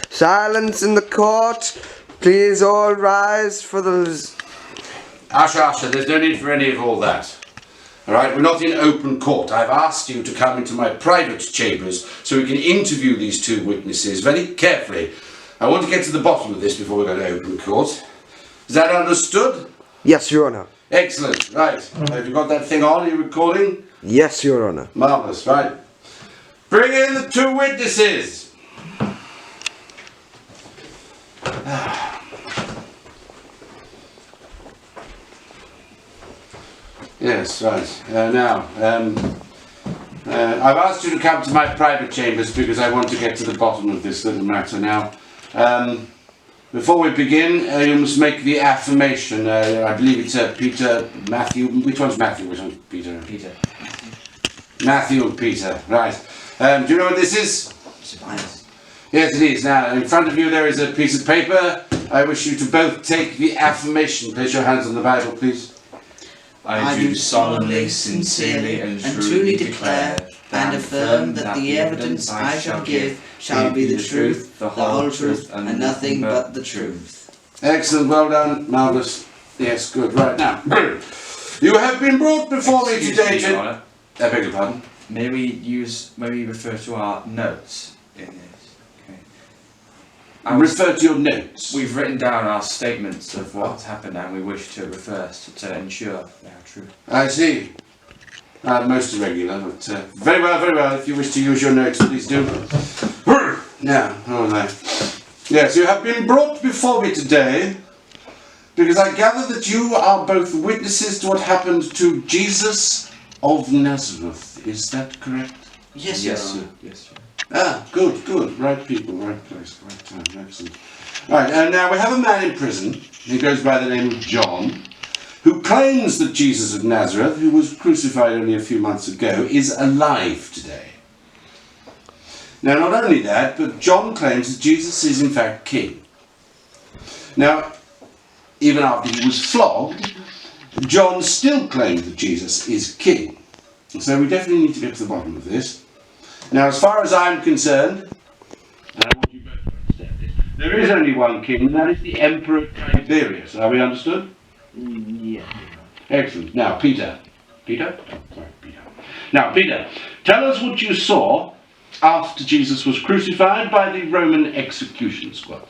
Silence in the court. Please all rise for the... Usher, there's no need for any of all that. Alright, we're not in open court. I've asked you to come into my private chambers so we can interview these two witnesses very carefully. I want to get to the bottom of this before we go to open court. Is that understood? Yes, Your Honour. Excellent. Right. Have you got that thing on? Are you recording? Yes, Your Honour. Marvellous. Right. Bring in the two witnesses. Yes, right. Now, I've asked you to come to my private chambers because I want to get to the bottom of this little matter now. Before we begin, you must make the affirmation. I believe it's Peter, Matthew. Which one's Matthew? Which one's Peter? Peter. Matthew and Peter. Right. Do you know what this is? Surprise. Yes, it is. Now, in front of you there is a piece of paper. I wish you to both take the affirmation. Place your hands on the Bible, please. I do solemnly, sincerely, and truly declare and affirm that the evidence I shall give shall be the truth, the whole truth, and nothing but the truth. Excellent, well done, marvellous. Yes, good. Right now, you have been brought before me today. I beg your pardon. May we refer to our notes in this? Okay. Refer to your notes. We've written down our statements of what's happened, and we wish to refer to ensure they are true. I see. Most irregular, but very well, very well. If you wish to use your notes, please do. Now, all right. Yes, you have been brought before me today because I gather that you are both witnesses to what happened to Jesus of Nazareth. Is that correct? Yes, sir. Yes, sir. Ah, good, good. Right people, right place, right time. Excellent. Right, and now we have a man in prison. He goes by the name of John, who claims that Jesus of Nazareth, who was crucified only a few months ago, is alive today. Now, not only that, but John claims that Jesus is in fact king. Now, even after he was flogged, John still claimed that Jesus is king. So we definitely need to get to the bottom of this. Now, as far as I'm concerned, and I want you both to understand this, there is only one king, and that is the Emperor Tiberius. Are we understood? Yeah. Excellent. Now, Peter. Peter? Oh, sorry, Peter. Now, Peter, tell us what you saw after Jesus was crucified by the Roman execution squad.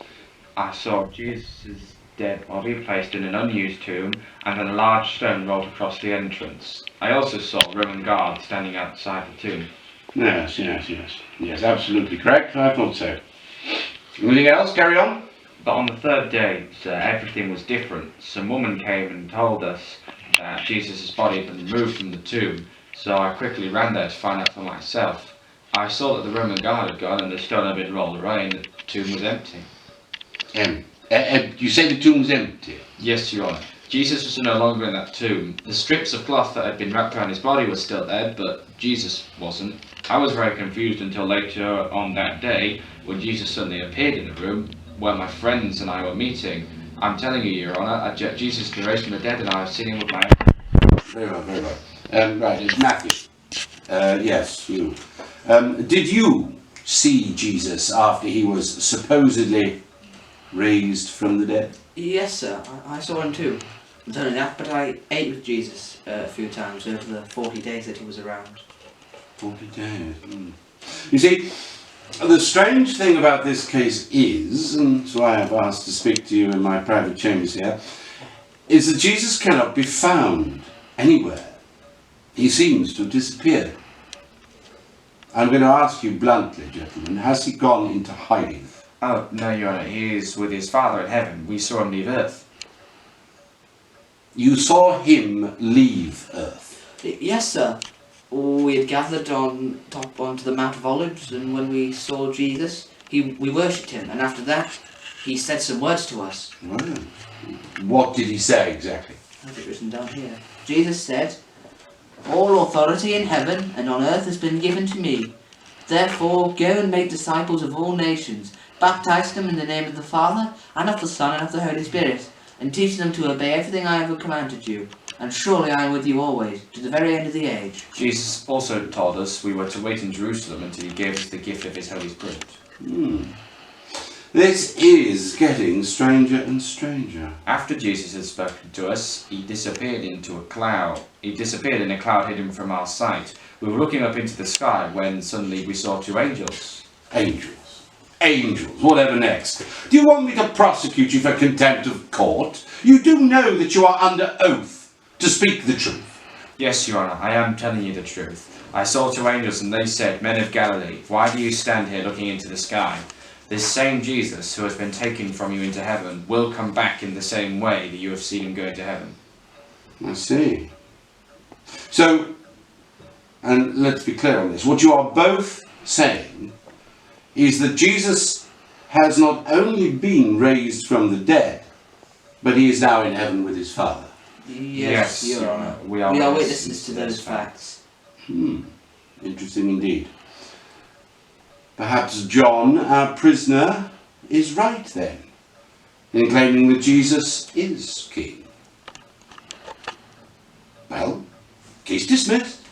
I saw Jesus' dead body placed in an unused tomb and then a large stone rolled across the entrance. I also saw Roman guards standing outside the tomb. Yes, yes, yes. Yes, absolutely correct. I thought so. Anything else? Carry on. But on the third day, sir, everything was different. Some woman came and told us that Jesus' body had been removed from the tomb, so I quickly ran there to find out for myself. I saw that the Roman guard had gone and the stone had been rolled away and the tomb was empty. You say the tomb was empty? Yes, Your Honour. Jesus was no longer in that tomb. The strips of cloth that had been wrapped around his body were still there, but Jesus wasn't. I was very confused until later on that day when Jesus suddenly appeared in the room where my friends and I were meeting. I'm telling you, Your Honour, Jesus was raised from the dead and I've seen him with my own. Very well, very well. Right, it's Matthew. Yes, you. Did you see Jesus after he was supposedly raised from the dead? Yes, sir. I saw him too. Not only that, but I ate with Jesus a few times over the 40 days that he was around. 40 days. You see, the strange thing about this case is, and that's why I've asked to speak to you in my private chambers here, is that Jesus cannot be found anywhere. He seems to have disappeared. I'm going to ask you bluntly, gentlemen, has he gone into hiding? Oh, no, Your Honour, he is with his Father in heaven. We saw him leave Earth. You saw him leave Earth? Yes, sir. We had gathered on top onto the Mount of Olives, and when we saw Jesus, we worshipped him, and after that, he said some words to us. Well, what did he say exactly? I have it written down here. Jesus said, "All authority in heaven and on earth has been given to me. Therefore, go and make disciples of all nations, baptize them in the name of the Father, and of the Son, and of the Holy Spirit, and teach them to obey everything I have commanded you. and surely I am with you always, to the very end of the age. Jesus also told us we were to wait in Jerusalem until he gave us the gift of his Holy Spirit. This is getting stranger and stranger. After Jesus had spoken to us, he disappeared into a cloud. He disappeared in a cloud hidden from our sight. We were looking up into the sky when suddenly we saw two angels. Angels. Angels. Whatever next? Do you want me to prosecute you for contempt of court? You do know that you are under oath to speak the truth. Yes, Your Honour, I am telling you the truth. I saw two angels and they said, Men of Galilee, why do you stand here looking into the sky? This same Jesus who has been taken from you into heaven will come back in the same way that you have seen him go into heaven. I see. So, and let's be clear on this, what you are both saying is that Jesus has not only been raised from the dead, but he is now in heaven with his Father. Yes, Your Honour. We are witnesses to those facts. Interesting indeed. Perhaps John, our prisoner, is right then, in claiming that Jesus is king. Well, case dismissed.